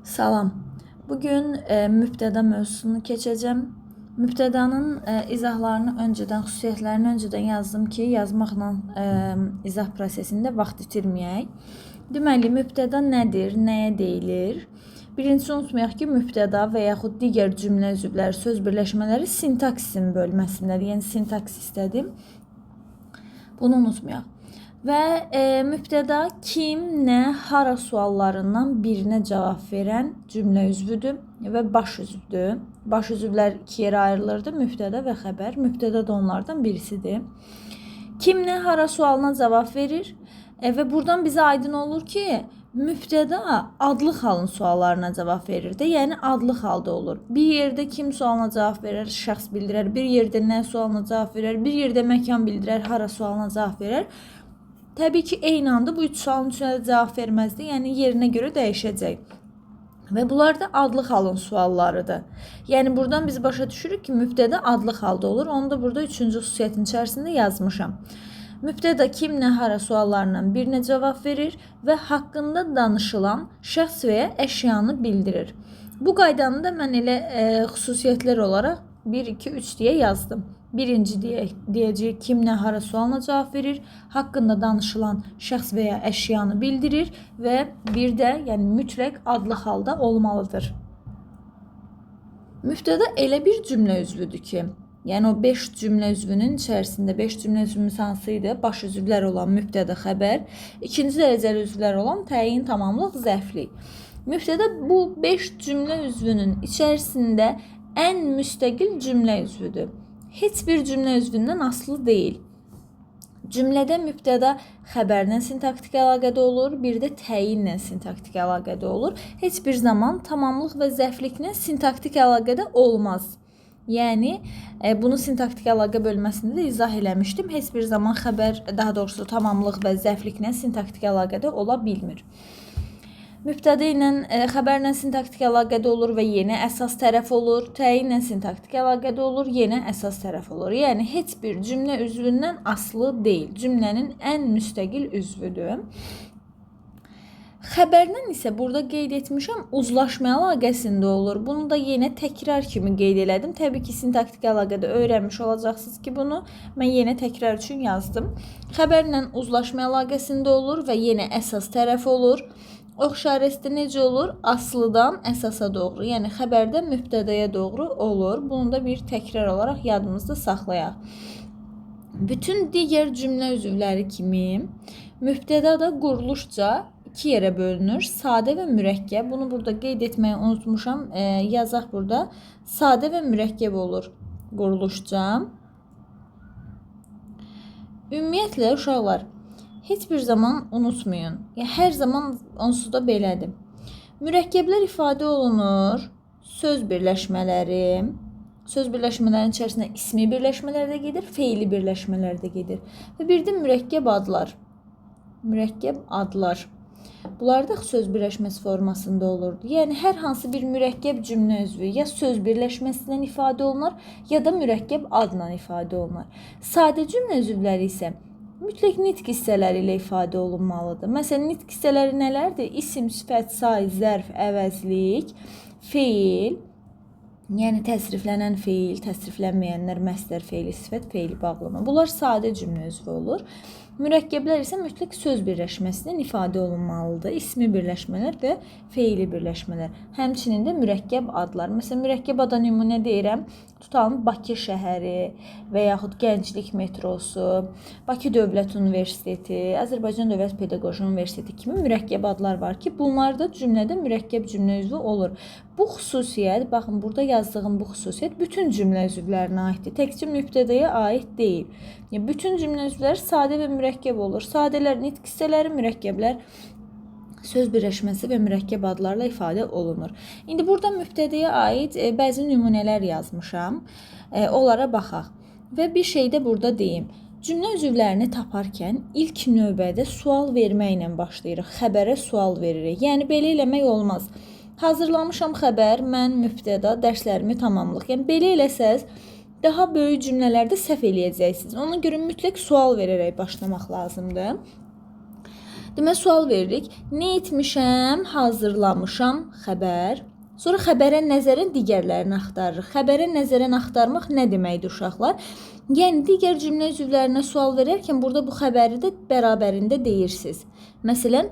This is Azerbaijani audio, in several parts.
Salam. Bugün mübtəda mövzusunu keçəcəm. Mübtədanın izahlarını öncədən, xüsusiyyətlərini öncədən yazdım ki, yazmaqla izah prosesində vaxt itirməyək. Deməli, mübtəda nədir, nəyə deyilir? Birincisi, unutmayaq ki, mübtəda və yaxud digər cümlə üzvləri, söz birləşmələri sintaksin bölməsindədir. Yəni, sintaksisdədir. Bunu unutmayaq. Və mübtəda kim, nə, hara suallarından birinə cavab verən cümlə üzvüdür və baş üzvdür. Baş üzvlər iki yerə ayrılırdı, mübtəda və xəbər. Mübtəda da onlardan birisidir. Kim, nə, hara sualına cavab verir və buradan bizə aydın olur ki, mübtəda adlı halın suallarına cavab verir də, yəni adlı halda olur. Bir yerdə kim sualına cavab verər, şəxs bildirər. Bir yerdə nə sualına cavab verər, bir yerdə məkan bildirər, hara sualına cavab verər. Təbii ki, eyni anda bu üç sualın üçünə də cavab verməzdi, yəni yerinə görə dəyişəcək. Və bunlar da adlı halın suallarıdır. Yəni buradan biz başa düşürük ki, mübtəda adlı halda olur. Onu da burada üçüncü xüsusiyyətin içərisində yazmışam. Mübtəda kim, nə, hara suallarından birinə cavab verir və haqqında danışılan şəxs və ya əşyanı bildirir. Bu qaydanı da mən elə xüsusiyyətlər olaraq 1, 2, 3 deyə yazdım. Birinci deyəcək kim, nə, hara sualına cavab verir, haqqında danışılan şəxs və ya əşyanı bildirir və bir də yəni mütləq adlı halda olmalıdır. Mübtəda elə bir cümlə üzvüdür ki, yəni o 5 cümlə üzvünün içərisində 5 cümlə üzvümüz hansı idi? Baş üzvlər olan mübtəda, xəbər, ikinci dərəcəli üzvlər olan təyin, tamamlıq, zərflik. Mübtəda bu 5 cümlə üzvünün içərisində ən müstəqil cümlə üzvüdür. Heç bir cümlə üzvündən asılı deyil. Cümlədə mübtəda xəbərlə sintaktik əlaqədə olur, bir də təyinlə sintaktik əlaqədə olur. Heç bir zaman tamamlıq və zərfliklə sintaktik əlaqədə olmaz. Yəni, bunu sintaktik əlaqə bölməsində də izah eləmişdim. Heç bir zaman xəbər, daha doğrusu tamamlıq və zərfliklə sintaktik əlaqədə ola bilmir. Mübtəda ilə xəbərlə sintaktik əlaqədə olur və yenə əsas tərəf olur. Təyinlə sintaktik əlaqədə olur, yenə əsas tərəf olur. Yəni, heç bir cümlə üzvündən asılı deyil. Cümlənin ən müstəqil üzvüdür. Xəbərlə isə burada qeyd etmişəm, uzlaşma əlaqəsində olur. Bunu da yenə təkrar kimi qeyd elədim. Təbii ki, sintaktik əlaqədə öyrənmiş olacaqsınız ki, bunu mən yenə təkrar üçün yazdım. Xəbərlə uzlaşma əlaqəsində olur və yenə əsas tərəf olur. Ox işarəsi necə olur? Aslıdan əsasa doğru, yəni xəbərdən mübtədaya doğru olur. Bunu da bir təkrar olaraq yadımızda saxlayaq. Bütün digər cümlə üzvləri kimi mübtəda da quruluşca iki yerə bölünür. Sadə və mürəkkəb. Bunu burada qeyd etməyi unutmuşam. Yazaq burada. Sadə və mürəkkəb olur quruluşca. Ümumiyyətlə, uşaqlar, heç bir zaman unutmayın. Yəni, hər zaman onsuz da belədir. Mürəkkəblər ifadə olunur. Söz birləşmələri. Söz birləşmələrinin içərisində ismi birləşmələr də gedir, feili birləşmələr də gedir. Və bir də mürəkkəb adlar. Mürəkkəb adlar. Bunlar da söz birləşməsi formasında olurdu. Yəni, hər hansı bir mürəkkəb cümlə üzvü ya söz birləşməsindən ifadə olunur, ya da mürəkkəb adla ifadə olunur. Sadə cümlə üzvləri isə mütləq nitq hissələri ilə ifadə olunmalıdır. Məsələn, nitq hissələri nələrdir? İsim, sifət, say, zərf, əvəzlik, feil, yəni təsriflənən feil, təsriflənməyənlər, məsdər feili, sifət, feili bağlama. Bunlar sadə cümlə üzvü olur. Mürəkkəblər isə mütləq söz birləşməsindən ifadə olunmalıdır. İsmi birləşmələr və feili birləşmələr. Həmçinin də mürəkkəb adlar. Məsələn, mürəkkəb ada nümunə deyirəm. Tutalım Bakı şəhəri və yaxud Gənclik metrosu, Bakı Dövlət Universiteti, Azərbaycan Dövlət Pedaqoji Universiteti kimi mürəkkəb adlar var ki, bunlar da cümlədə mürəkkəb cümlə üzvü olur. Bu xüsusiyyət, baxın, burada yazdığım bu xüsusiyyət bütün cümlə üzvlərinə aiddir. Təkcə mübtədaya aid deyil. Yəni, bütün cümlə üzvləri sadə və mürəkkəb olur. Sadələr nitq hissələri, mürəkkəblər söz birləşməsi və mürəkkəb adlarla ifadə olunur. İndi burada mübtədəyə aid bəzi nümunələr yazmışam. Onlara baxaq. Və bir şey də burada deyim. Cümlə üzvlərini taparkən ilk növbədə sual verməklə başlayırıq. Xəbərə sual veririk. Yəni, belə eləmək olmaz. Hazırlamışam xəbər, mən mübtəda, dərslərimi tamamlıq. Yəni, belə eləsəz, daha böyük cümlələrdə səhv eləyəcəksiniz. Ona görə mütləq sual verərək başlamaq lazımdır. Demək, sual veririk. Nə etmişəm? Hazırlamışam xəbər. Sonra xəbərə nəzərən digərlərini axtarırıq. Xəbərə nəzərən axtarmaq nə deməkdir uşaqlar? Yəni, digər cümlə üzvlərinə sual verərkən burada bu xəbəri də bərabərində deyirsiniz. Məsələn,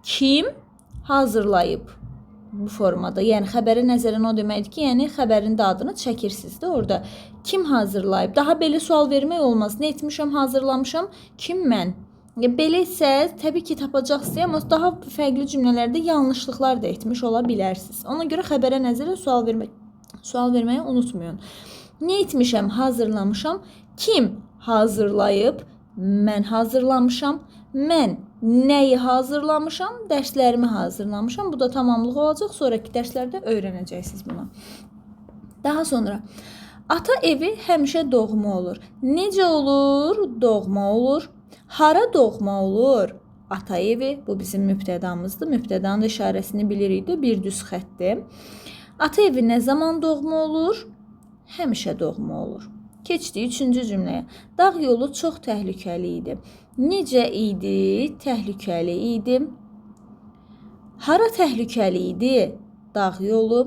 kim hazırlayıb? Bu formada. Yəni, xəbərə nəzərən o deməkdir ki, yəni xəbərin də adını çəkirsiniz də orada. Kim hazırlayıb? Daha belə sual vermək olmaz. Nə etmişəm, hazırlamışam? Kim? Mən. Belə isə təbii ki, tapacaqsınız, amma daha fərqli cümlələrdə yanlışlıqlar da etmiş ola bilərsiniz. Ona görə xəbərə nəzərən sual verməyi unutmayın. Nə etmişəm, hazırlamışam? Kim hazırlayıb? Mən hazırlamışam. Mən nəyi hazırlamışam? Dərslərimi hazırlamışam. Bu da tamamlıq olacaq. Sonraki dərslərdə öyrənəcəksiniz bunu. Daha sonra, ata evi həmişə doğma olur. Necə olur? Doğma olur. Hara doğma olur? Ata evi. Bu bizim mübtədamızdır. Mübtədanın işarəsini bilirik də, bir düz xətdir. Ata evi nə zaman doğma olur? Həmişə doğma olur. Keçdik 3-cü cümləyə. Dağ yolu çox təhlükəli idi. Necə idi? Təhlükəli idi. Hara təhlükəli idi? Dağ yolu.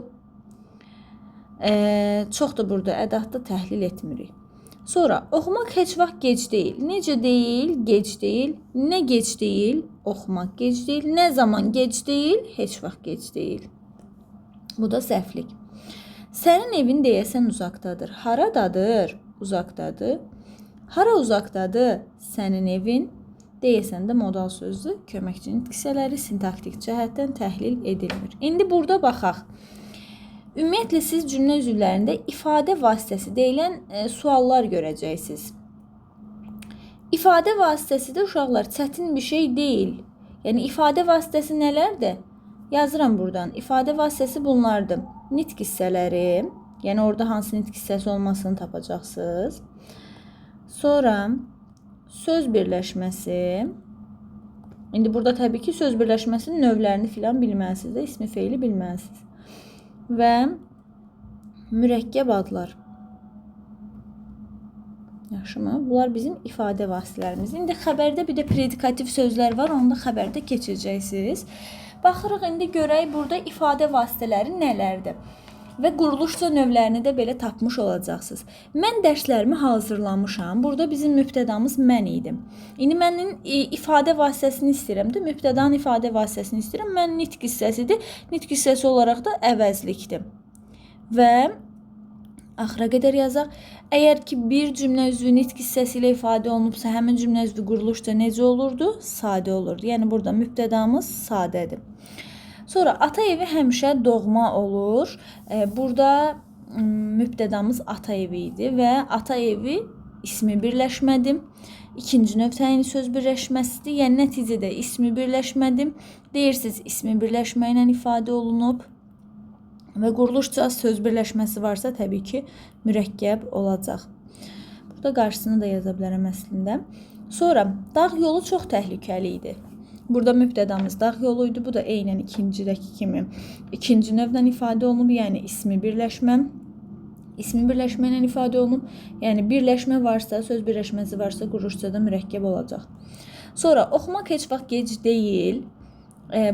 Çox da burada ədatda təhlil etmirik. Sonra, oxumaq heç vaxt gec deyil. Necə deyil? Gec deyil. Nə gec deyil? Oxumaq gec deyil. Nə zaman gec deyil? Heç vaxt gec deyil. Bu da səhvlik. Sənin evin deyəsən uzaqdadır. Haradadır? Uzaqdadır. Hara uzaqdadır? Sənin evin. Deyəsən də modal sözdür. Köməkçi nitq hissələri sintaktik cəhətdən təhlil edilmir. İndi burada baxaq. Ümumiyyətlə, siz cümlə üzvlərində ifadə vasitəsi deyilən suallar görəcəksiniz. İfadə vasitəsi də uşaqlar çətin bir şey deyil. Yəni, ifadə vasitəsi nələrdir? Yazıram buradan. İfadə vasitəsi bunlardır. Nitq hissələri, yəni orada hansı nitq hissəsi olmasını tapacaqsınız. Sonra söz birləşməsi. İndi burada təbii ki, söz birləşməsinin növlərini filan bilməlisiniz də, ismi feili bilməlisiniz. Və mürəkkəb adlar. Yaxşımı? Bunlar bizim ifadə vasitələrimiz. İndi xəbərdə bir də predikativ sözlər var, onu da xəbərdə keçirəcəksiniz. Baxırıq, indi görək burada ifadə vasitələri nələrdir? Və quruluşca növlərini də belə tapmış olacaqsınız. Mən dərslərimi hazırlamışam. Burada bizim mübtədamız mən idim. İndi mənin ifadə vasitəsini istəyirəm də, mübtədanın ifadə vasitəsini istəyirəm. Mən nitq hissəsidir. Nitq hissəsi olaraq da əvəzlikdir. Və axıra qədər yazaq. Əgər ki, bir cümlə üzvü nitq hissəsi ilə ifadə olunubsa, həmin cümlə üzvü quruluşca necə olurdu? Sadə olurdu. Yəni, burada mübtədamız sadədir. Sonra, ata evi həmişə doğma olur. Burada mübtədamız ata evi idi və ata evi ismi birləşmədim. İkinci növ təyini söz birləşməsidir. Yəni, nəticədə ismi birləşmədim. Deyirsiniz, ismi birləşmə ilə ifadə olunub. Və quruluşca söz birləşməsi varsa, təbii ki, mürəkkəb olacaq. Burada qarşısını da yaza bilərəm əslində. Sonra, dağ yolu çox təhlükəli idi. Burada mübtədamız dağ yolu idi. Bu da eynən ikincidəki kimi ikinci növdən ifadə olunub, yəni ismi birləşmə. İsmi birləşmə ilə ifadə olunub. Yəni birləşmə varsa, söz birləşməsi varsa, quruluşca da mürəkkəb olacaq. Sonra, oxumaq heç vaxt gec deyil.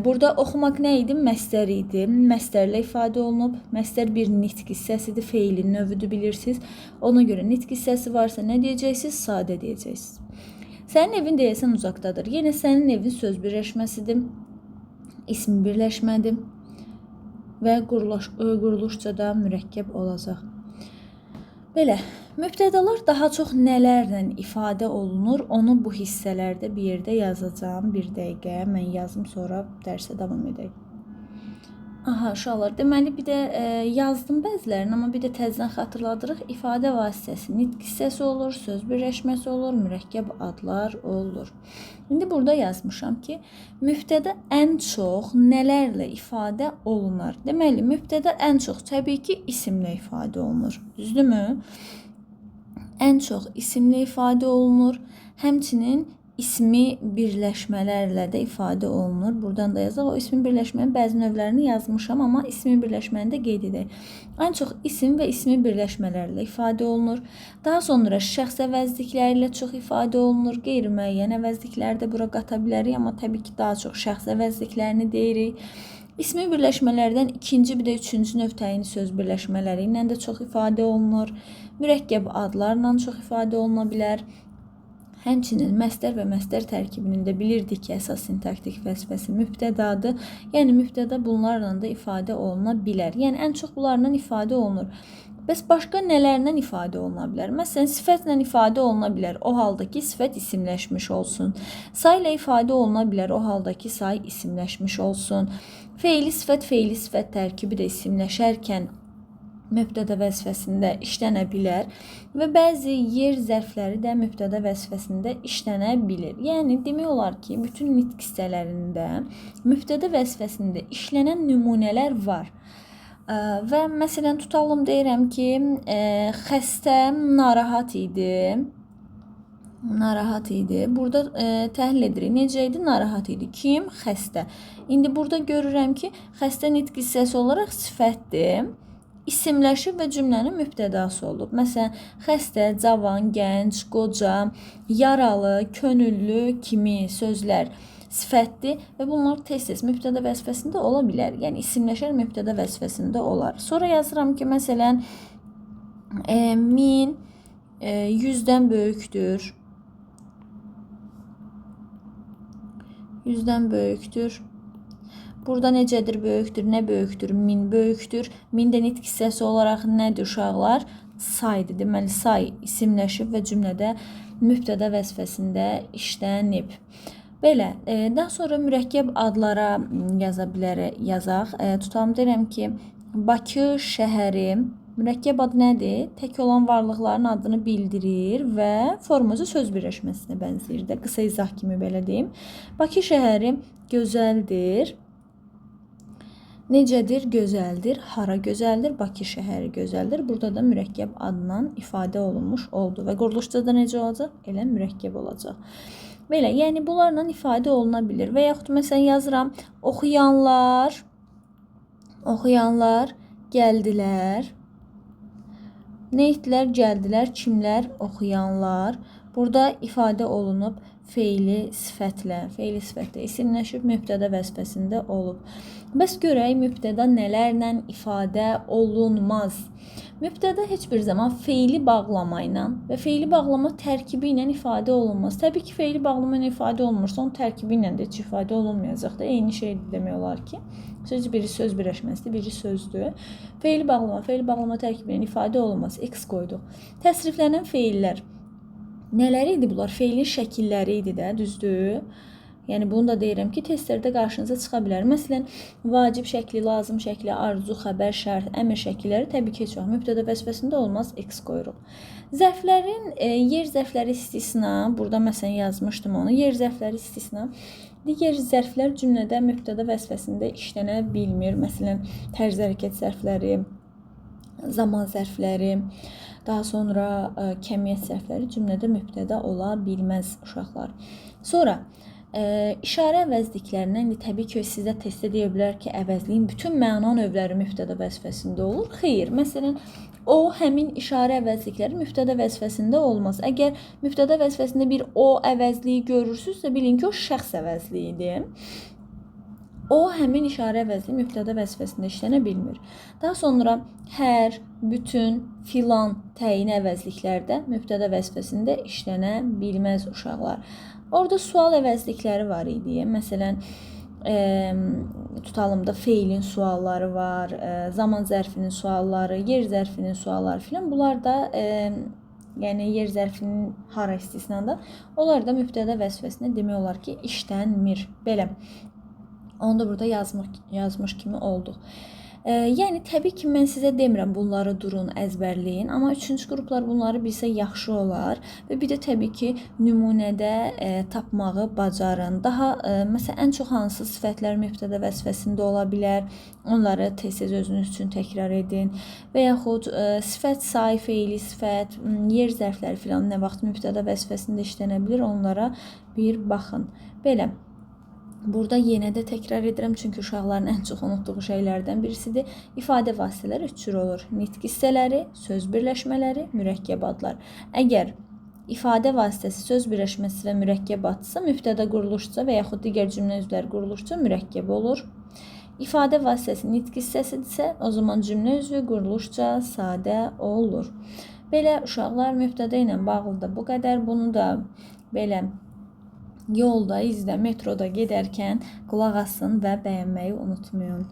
Burada oxumaq nə idi? Məstər idi. Məstərlə ifadə olunub. Məstər bir nitq hissəsidir, feilin növüdür, bilirsiniz. Ona görə nitq hissəsi varsa nə deyəcəksiniz? Sadə deyəcəksiniz. Sənin evin deyəsən uzaqdadır. Yenə sənin evin söz birləşməsidir. İsmi birləşmədir. Və quruluşca da mürəkkəb olacaq. Belə, mübtədalar daha çox nələrlə ifadə olunur, onu bu hissələrdə bir yerdə yazacağım. Bir dəqiqə, mən yazım, sonra dərsə davam edək. Aha, uşaqlar, deməli bir də yazdım bəzilərini, amma bir də təzədən xatırladırıq. İfadə vasitəsi nitq hissəsi olur, söz birləşməsi olur, mürəkkəb adlar olur. İndi burada yazmışam ki, mübtəda ən çox nələrlə ifadə olunar? Deməli, mübtəda ən çox təbii ki, isimlə ifadə olunur. Düzdürmü? Ən çox isimlə ifadə olunur. Həmçinin ismi birləşmələrlə də ifadə olunur. Buradan da yazaq. O ismi birləşmənin bəzi növlərini yazmışam, amma ismi birləşməni də qeyd edək. Ən çox isim və ismi birləşmələrlə ifadə olunur. Daha sonra şəxs əvəzlikləri ilə çox ifadə olunur. Qeyri-müəyyən əvəzlikləri də bura qata bilərik, amma təbii ki, daha çox şəxs əvəzliklərini deyirik. İsmi birləşmələrdən ikinci, bir də üçüncü növ təyini söz birləşmələri ilə də çox ifadə olunur. Mürəkkəb adlarla çox ifadə oluna bilər. Həmçinin məstər və məstər tərkibinin də bilirdik ki, əsas sintaktik vəzifəsi mübtədadır. Yəni mübtəda bunlarla da ifadə oluna bilər. Yəni ən çox bunlarla ifadə olunur. Bəs başqa nələrlə ifadə oluna bilər? Məsələn, sifətlə ifadə oluna bilər. O halda ki, sifət isimləşmiş olsun. Sayla ifadə oluna bilər. O halda ki, say isimləşmiş olsun. Feili sifət tərkibi də isimləşərkən mübtəda vəzifəsində işlənə bilər və bəzi yer zərfləri də mübtəda vəzifəsində işlənə bilir. Yəni demək olar ki, bütün nitq hissələrində mübtəda vəzifəsində işlənən nümunələr var. Və məsələn tutalım deyirəm ki, xəstə narahat idi. Narahat idi. Burada təhlil edirik. Necə idi? Narahat idi. Kim? Xəstə. İndi burada görürəm ki, xəstə nitq hissəsi olaraq sifətdir. İsimləşib və cümlənin mübtədası olub. Məsələn, xəstə, cavan, gənc, qoca, yaralı, könüllü kimi sözlər sifətdir və bunlar tez-tez mübtəda vəzifəsində ola bilər. Yəni isimləşər mübtəda vəzifəsində olar. Sonra yazıram ki, məsələn, 1000 100-dən böyükdür. 100-dən böyükdür. Burada necədir böyükdür, nə böyükdür, 1000 böyükdür. 1000 də nitq hissəsi olaraq nədir uşaqlar? Saydır. Deməli, say isimləşib və cümlədə mübtəda vəzifəsində işlənib. Belə, daha sonra mürəkkəb adlara yazaq. Tutalım deyirəm ki, Bakı şəhəri. Mürəkkəb adı nədir? Tək olan varlıqların adını bildirir və formaca söz birləşməsinə bənzəyir də. Qısa izah kimi belə deyim. Bakı şəhəri gözəldir. Necədir? Gözəldir. Hara gözəldir? Bakı şəhəri gözəldir. Burada da mürəkkəb adından ifadə olunmuş oldu və quruluşda da necə olacaq? Elə mürəkkəb olacaq. Belə, yəni bunlarla ifadə oluna bilir. Və yaxud məsələn yazıram, oxuyanlar gəldilər. Nə etdilər? Gəldilər. Kimlər? Oxuyanlar. Burada ifadə olunub feili sifətlə. Feili sifətlə isimləşib mübtəda vəzifəsində olub. Bəs görək mübtəda nələrlə ifadə olunmaz? Mübtəda heç bir zaman feili bağlama ilə və feili bağlama tərkibi ilə ifadə olunmaz. Təbii ki, feili bağlama ilə ifadə olunmursa, onun tərkibi ilə də heç ifadə olunmayacaq da. Eyni şeydir demək olar ki. Biri söz birləşməsidir, biri sözdür. Feili bağlama tərkibi ilə ifadə olunmaz. X qoyduq. Təsriflənən feillər nələr idi bunlar? Feilin şəkilləri idi də, düzdür? Yəni bunu da deyirəm ki, testlərdə qarşınıza çıxa bilər. Məsələn, vacib şəkli, lazım şəkli, arzu, xəbər, şərt, əmr şəkilləri təbii ki, heç vaxt mübtəda vəzifəsində olmaz, X qoyuruq. Zərflərin yer zərfləri istisna, burada məsələn yazmışdım onu, yer zərfləri istisna. Digər zərflər cümlədə mübtəda vəzifəsində işlənə bilmir. Məsələn, tərz hərəkət zərfləri, zaman zərfləri, daha sonra kəmiyyət zərfləri cümlədə mübtəda ola bilməz uşaqlar. Sonra İşarə əvəzliklərindən indi təbii ki, sizə testdə deyə bilər ki, əvəzliyin bütün məna növləri mübtəda vəzifəsində olur. Xeyr, məsələn, o həmin işarə əvəzlikləri mübtəda vəzifəsində olmaz. Əgər mübtəda vəzifəsində bir o əvəzliyi görürsünüzsə, bilin ki, o şəxs əvəzliyidir. O həmin işarə əvəzliyi mübtəda vəzifəsində işlənə bilmir. Daha sonra hər, bütün, filan təyin əvəzliklər də mübtəda vəzifəsində işlənə bilməz uşaqlar. Orada sual əvəzlikləri var idi. Məsələn, tutalım da feilin sualları var, zaman zərfinin sualları, yer zərfinin sualları filan. Bunlar da yəni yer zərfinin hara istisnada, onlar da mübtəda vəzifəsində demək olar ki, işlənmir. Belə. Onu da burada yazmış kimi olduq. Yəni təbii ki, mən sizə demirəm bunları durun, əzbərləyin, amma 3-cü qruplar bunları bilsə yaxşı olar və bir də təbii ki, nümunədə tapmağı bacarın. Daha məsələn ən çox hansı sifətlər mübtəda vəzifəsində ola bilər? Onları tez-tez özünüz üçün təkrar edin və yaxud sifət, sayi, feili sifət, yer zərfləri filan nə vaxt mübtəda vəzifəsində işlənə bilər, onlara bir baxın. Belə. Burada yenə də təkrar edirəm, çünki uşaqların ən çox unutduğu şeylərdən birisidir. İfadə vasitələri 3 cür olur. Nitq hissələri, söz birləşmələri, mürəkkəb adlar. Əgər ifadə vasitəsi, söz birləşməsi və mürəkkəb adsa, mübtəda quruluşca və yaxud digər cümlə üzvləri quruluşca mürəkkəb olur. İfadə vasitəsi nitq hissəsidirsə, o zaman cümlə üzvü quruluşca sadə olur. Belə uşaqlar mübtəda ilə bağlı da bu qədər. Bunu da belə yolda, izdə, metroda gedərkən qulaq asın və bəyənməyi unutmayın.